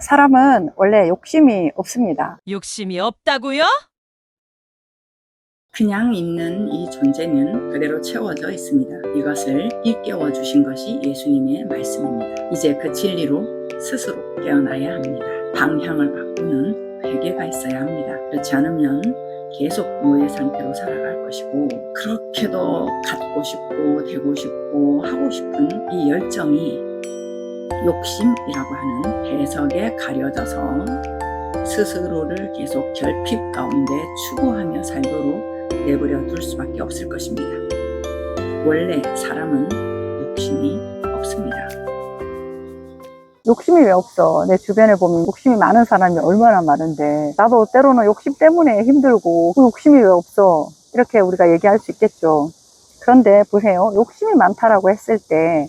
사람은 원래 욕심이 없습니다. 욕심이 없다고요? 그냥 있는 이 존재는 그대로 채워져 있습니다. 이것을 일깨워 주신 것이 예수님의 말씀입니다. 이제 그 진리로 스스로 깨어나야 합니다. 방향을 바꾸는 회개가 있어야 합니다. 그렇지 않으면 계속 노예 상태로 살아갈 것이고, 그렇게도 갖고 싶고 되고 싶고 하고 싶은 이 열정이 욕심이라고 하는 해석에 가려져서 스스로를 계속 결핍 가운데 추구하며 살도록 내버려 둘 수밖에 없을 것입니다. 원래 사람은 욕심이 없습니다. 욕심이 왜 없어? 내 주변에 보면 욕심이 많은 사람이 얼마나 많은데, 나도 때로는 욕심 때문에 힘들고 그 욕심이 왜 없어? 이렇게 우리가 얘기할 수 있겠죠. 그런데 보세요. 욕심이 많다라고 했을 때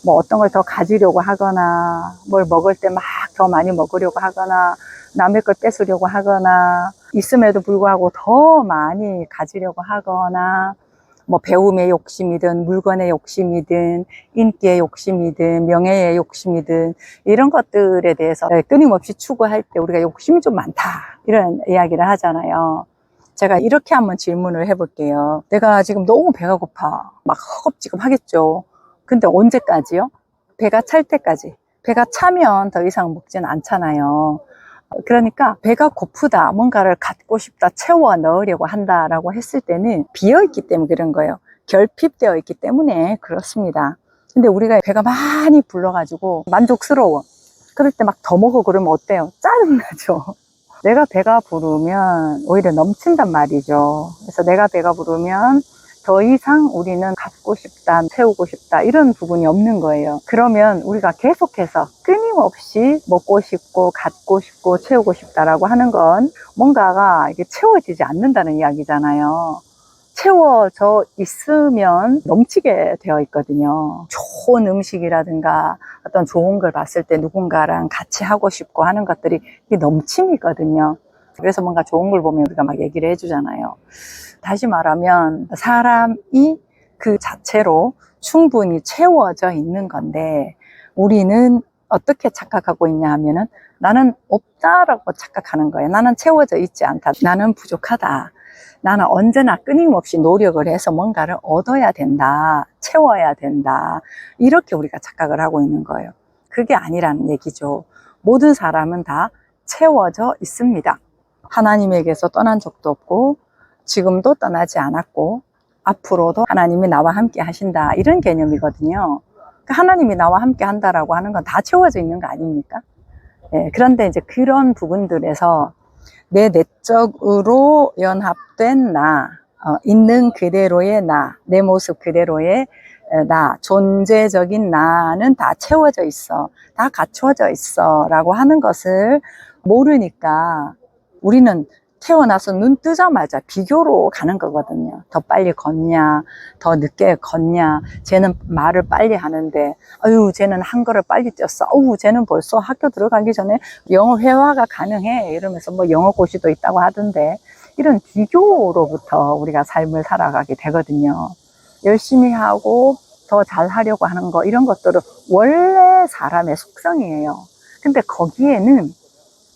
뭐 어떤 걸 더 가지려고 하거나, 뭘 먹을 때 막 더 많이 먹으려고 하거나, 남의 걸 뺏으려고 하거나, 있음에도 불구하고 더 많이 가지려고 하거나, 뭐 배움의 욕심이든 물건의 욕심이든 인기의 욕심이든 명예의 욕심이든 이런 것들에 대해서 끊임없이 추구할 때 우리가 욕심이 좀 많다, 이런 이야기를 하잖아요. 제가 이렇게 한번 질문을 해볼게요. 내가 지금 너무 배가 고파, 막 허겁지겁 하겠죠. 근데 언제까지요? 배가 찰 때까지. 배가 차면 더 이상 먹지는 않잖아요. 그러니까 배가 고프다, 뭔가를 갖고 싶다, 채워 넣으려고 한다라고 했을 때는 비어있기 때문에 그런 거예요. 결핍되어 있기 때문에 그렇습니다. 근데 우리가 배가 많이 불러가지고 만족스러워, 그럴 때 막 더 먹어 그러면 어때요? 짜증나죠. 내가 배가 부르면 오히려 넘친단 말이죠. 그래서 내가 배가 부르면 더 이상 우리는 갖고 싶다, 채우고 싶다, 이런 부분이 없는 거예요. 그러면 우리가 계속해서 끊임없이 먹고 싶고 갖고 싶고 채우고 싶다라고 하는 건 뭔가가 이게 채워지지 않는다는 이야기잖아요. 채워져 있으면 넘치게 되어 있거든요. 좋은 음식이라든가 어떤 좋은 걸 봤을 때 누군가랑 같이 하고 싶고 하는 것들이 이게 넘침이거든요. 그래서 뭔가 좋은 걸 보면 우리가 막 얘기를 해주잖아요. 다시 말하면 사람이 그 자체로 충분히 채워져 있는 건데, 우리는 어떻게 착각하고 있냐 하면은 나는 없다라고 착각하는 거예요. 나는 채워져 있지 않다, 나는 부족하다, 나는 언제나 끊임없이 노력을 해서 뭔가를 얻어야 된다, 채워야 된다, 이렇게 우리가 착각을 하고 있는 거예요. 그게 아니라는 얘기죠. 모든 사람은 다 채워져 있습니다. 하나님에게서 떠난 적도 없고 지금도 떠나지 않았고 앞으로도 하나님이 나와 함께 하신다, 이런 개념이거든요. 하나님이 나와 함께 한다라고 하는 건 다 채워져 있는 거 아닙니까? 그런데 이제 그런 부분들에서 내 내적으로 연합된 나, 있는 그대로의 나, 내 모습 그대로의 나, 존재적인 나는 다 채워져 있어, 다 갖춰져 있어 라고 하는 것을 모르니까 우리는 태어나서 눈 뜨자마자 비교로 가는 거거든요. 더 빨리 걷냐, 더 늦게 걷냐, 쟤는 말을 빨리 하는데, 아유, 쟤는 한글을 빨리 뛰었어. 어우, 쟤는 벌써 학교 들어가기 전에 영어 회화가 가능해. 이러면서 뭐 영어 고시도 있다고 하던데, 이런 비교로부터 우리가 삶을 살아가게 되거든요. 열심히 하고 더 잘하려고 하는 거, 이런 것들은 원래 사람의 속성이에요. 근데 거기에는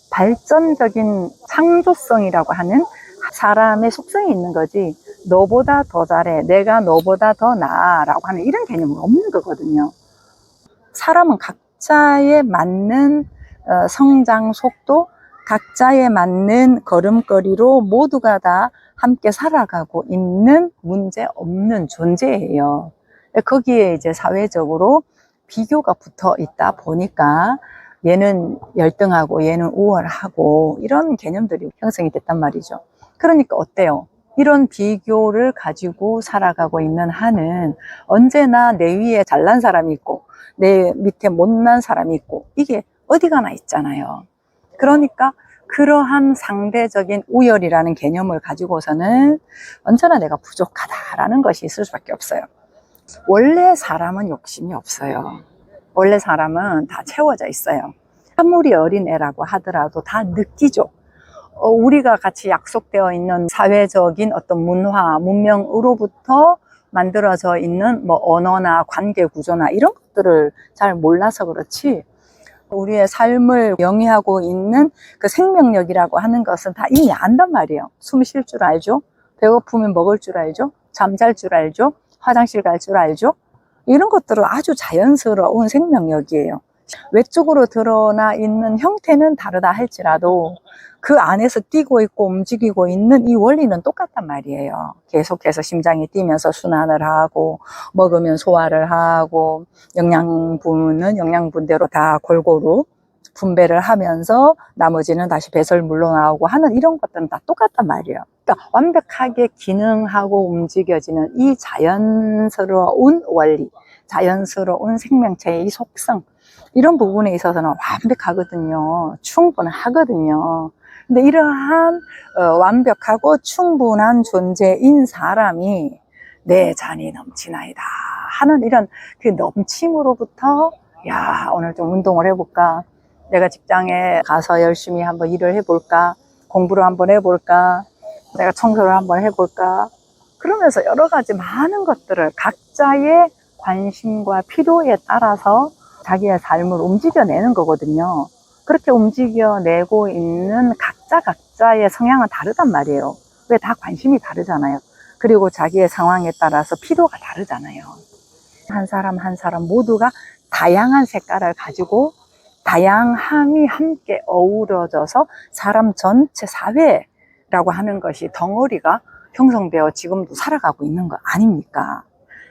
발전적인 창조성이라고 하는 사람의 속성이 있는 거지, 너보다 더 잘해, 내가 너보다 더 나아 라고 하는 이런 개념은 없는 거거든요. 사람은 각자에 맞는 성장 속도, 각자에 맞는 걸음걸이로 모두가 다 함께 살아가고 있는 문제 없는 존재예요. 거기에 이제 사회적으로 비교가 붙어 있다 보니까 얘는 열등하고 얘는 우월하고 이런 개념들이 형성이 됐단 말이죠. 그러니까 어때요? 이런 비교를 가지고 살아가고 있는 한은 언제나 내 위에 잘난 사람이 있고 내 밑에 못난 사람이 있고, 이게 어디 가나 있잖아요. 그러니까 그러한 상대적인 우열이라는 개념을 가지고서는 언제나 내가 부족하다라는 것이 있을 수밖에 없어요. 원래 사람은 욕심이 없어요. 원래 사람은 다 채워져 있어요. 아무리 어린애라고 하더라도 다 느끼죠. 우리가 같이 약속되어 있는 사회적인 어떤 문화, 문명으로부터 만들어져 있는 뭐 언어나 관계 구조나 이런 것들을 잘 몰라서 그렇지, 우리의 삶을 영위하고 있는 그 생명력이라고 하는 것은 다 이미 안단 말이에요. 숨 쉴 줄 알죠? 배고프면 먹을 줄 알죠? 잠잘 줄 알죠? 화장실 갈 줄 알죠? 이런 것들은 아주 자연스러운 생명력이에요. 외적으로 드러나 있는 형태는 다르다 할지라도 그 안에서 뛰고 있고 움직이고 있는 이 원리는 똑같단 말이에요. 계속해서 심장이 뛰면서 순환을 하고, 먹으면 소화를 하고, 영양분은 영양분대로 다 골고루 분배를 하면서 나머지는 다시 배설물로 나오고 하는 이런 것들은 다 똑같단 말이에요. 그러니까 완벽하게 기능하고 움직여지는 이 자연스러운 원리, 자연스러운 생명체의 이 속성, 이런 부분에 있어서는 완벽하거든요. 충분하거든요. 근데 이러한 완벽하고 충분한 존재인 사람이 내 잔이 넘치나이다 하는 이런 그 넘침으로부터, 야, 오늘 좀 운동을 해볼까? 내가 직장에 가서 열심히 한번 일을 해볼까? 공부를 한번 해볼까? 내가 청소를 한번 해볼까? 그러면서 여러 가지 많은 것들을 각자의 관심과 필요에 따라서 자기의 삶을 움직여내는 거거든요. 그렇게 움직여내고 있는 각자의 성향은 다르단 말이에요. 왜? 다 관심이 다르잖아요. 그리고 자기의 상황에 따라서 필요가 다르잖아요. 한 사람 한 사람 모두가 다양한 색깔을 가지고 다양함이 함께 어우러져서 사람 전체 사회라고 하는 것이 덩어리가 형성되어 지금도 살아가고 있는 거 아닙니까?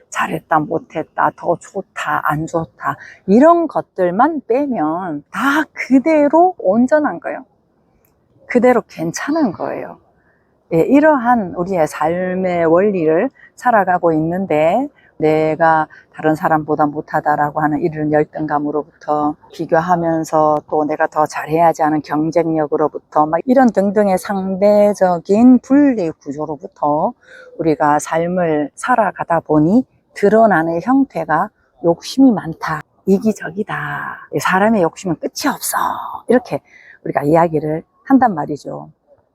잘했다, 못했다, 더 좋다, 안 좋다, 이런 것들만 빼면 다 그대로 온전한 거예요. 그대로 괜찮은 거예요. 예, 이러한 우리의 삶의 원리를 살아가고 있는데, 내가 다른 사람보다 못하다라고 하는 이런 열등감으로부터, 비교하면서 또 내가 더 잘해야지 하는 경쟁력으로부터, 막 이런 등등의 상대적인 분리 구조로부터 우리가 삶을 살아가다 보니 드러나는 형태가 욕심이 많다, 이기적이다, 사람의 욕심은 끝이 없어, 이렇게 우리가 이야기를 한단 말이죠.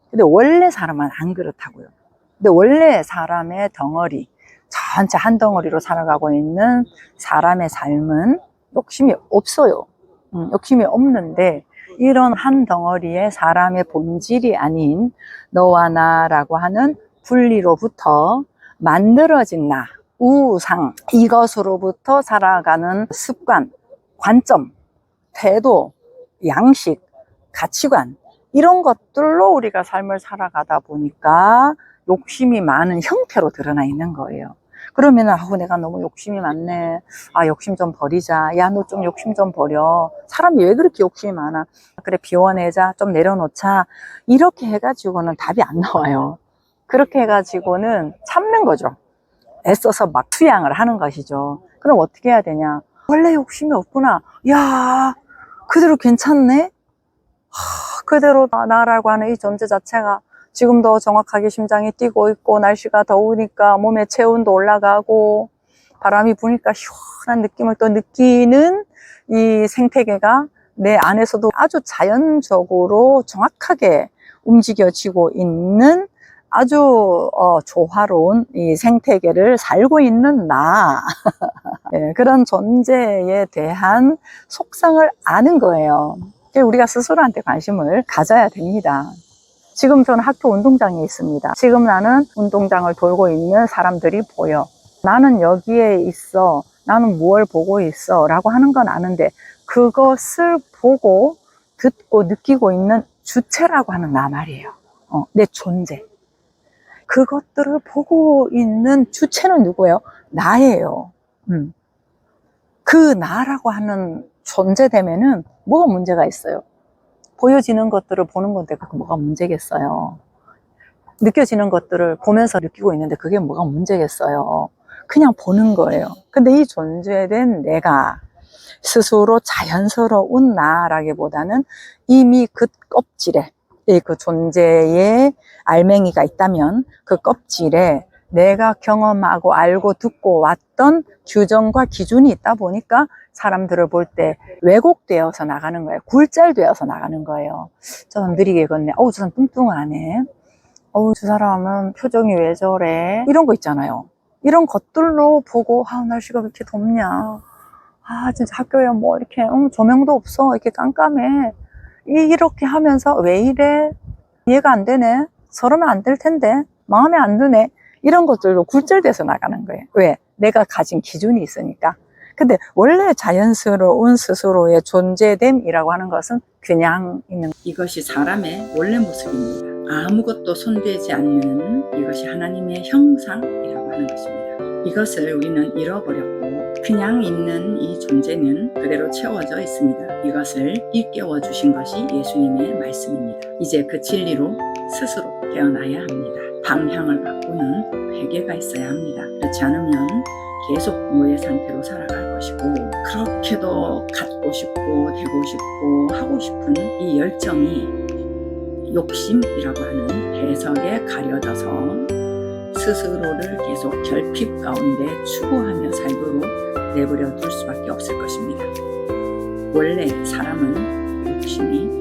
근데 원래 사람은 안 그렇다고요. 근데 원래 사람의 덩어리, 전체 한 덩어리로 살아가고 있는 사람의 삶은 욕심이 없어요. 욕심이 없는데, 이런 한 덩어리의 사람의 본질이 아닌 너와 나라고 하는 분리로부터 만들어진 나, 우상, 이것으로부터 살아가는 습관, 관점, 태도, 양식, 가치관, 이런 것들로 우리가 삶을 살아가다 보니까 욕심이 많은 형태로 드러나 있는 거예요. 그러면은, 내가 너무 욕심이 많네. 욕심 좀 버리자. 야, 너 좀 욕심 좀 버려. 사람이 왜 그렇게 욕심이 많아? 그래, 비워내자. 좀 내려놓자. 이렇게 해가지고는 답이 안 나와요. 그렇게 해가지고는 참는 거죠. 애써서 막 수양을 하는 것이죠. 그럼 어떻게 해야 되냐? 원래 욕심이 없구나. 야, 그대로 괜찮네? 그대로 나라고 하는 이 존재 자체가 지금도 정확하게 심장이 뛰고 있고, 날씨가 더우니까 몸의 체온도 올라가고, 바람이 부니까 시원한 느낌을 또 느끼는 이 생태계가 내 안에서도 아주 자연적으로 정확하게 움직여지고 있는 아주 조화로운 이 생태계를 살고 있는 나. 네, 그런 존재에 대한 속성을 아는 거예요. 우리가 스스로한테 관심을 가져야 됩니다. 지금 저는 학교 운동장에 있습니다. 지금 나는 운동장을 돌고 있는 사람들이 보여. 나는 여기에 있어. 나는 무엇을 보고 있어. 라고 하는 건 아는데, 그것을 보고 듣고 느끼고 있는 주체라고 하는 나 말이에요. 내 존재. 그것들을 보고 있는 주체는 누구예요? 나예요. 그 나라고 하는 존재되면은 뭐가 문제가 있어요? 보여지는 것들을 보는 건데 그게 뭐가 문제겠어요? 느껴지는 것들을 보면서 느끼고 있는데 그게 뭐가 문제겠어요? 그냥 보는 거예요. 근데 이 존재된 내가 스스로 자연스러운 나라기보다는 이미 그 껍질에, 그 존재의 알맹이가 있다면 그 껍질에 내가 경험하고 알고 듣고 왔던 규정과 기준이 있다 보니까 사람들을 볼 때 왜곡되어서 나가는 거예요. 굴절되어서 나가는 거예요. 저 사람 느리게 걷네. 저 사람 뚱뚱하네. 저 사람은 표정이 왜 저래? 이런 거 있잖아요. 이런 것들로 보고, 날씨가 왜 이렇게 덥냐? 아, 진짜 학교에 뭐 이렇게 조명도 없어. 이렇게 깜깜해. 이렇게 하면서 왜 이래? 이해가 안 되네. 서러면 안 될 텐데. 마음에 안 드네. 이런 것들로 굴절돼서 나가는 거예요. 왜? 내가 가진 기준이 있으니까. 근데 원래 자연스러운 스스로의 존재됨이라고 하는 것은 그냥 있는 이것이 사람의 원래 모습입니다. 아무것도 손대지 않는 이것이 하나님의 형상이라고 하는 것입니다. 이것을 우리는 잃어버렸고 그냥 있는 이 존재는 그대로 채워져 있습니다. 이것을 일깨워 주신 것이 예수님의 말씀입니다. 이제 그 진리로 스스로 깨어나야 합니다. 방향을 바꾸는 회개가 있어야 합니다. 그렇지 않으면 계속 노예 상태로 살아갈 것이고 그렇게도 갖고 싶고 되고 싶고 하고 싶은 이 열정이 욕심이라고 하는 해석에 가려져서 스스로를 계속 결핍 가운데 추구하며 살도록 내버려 둘 수밖에 없을 것입니다. 원래 사람은 욕심이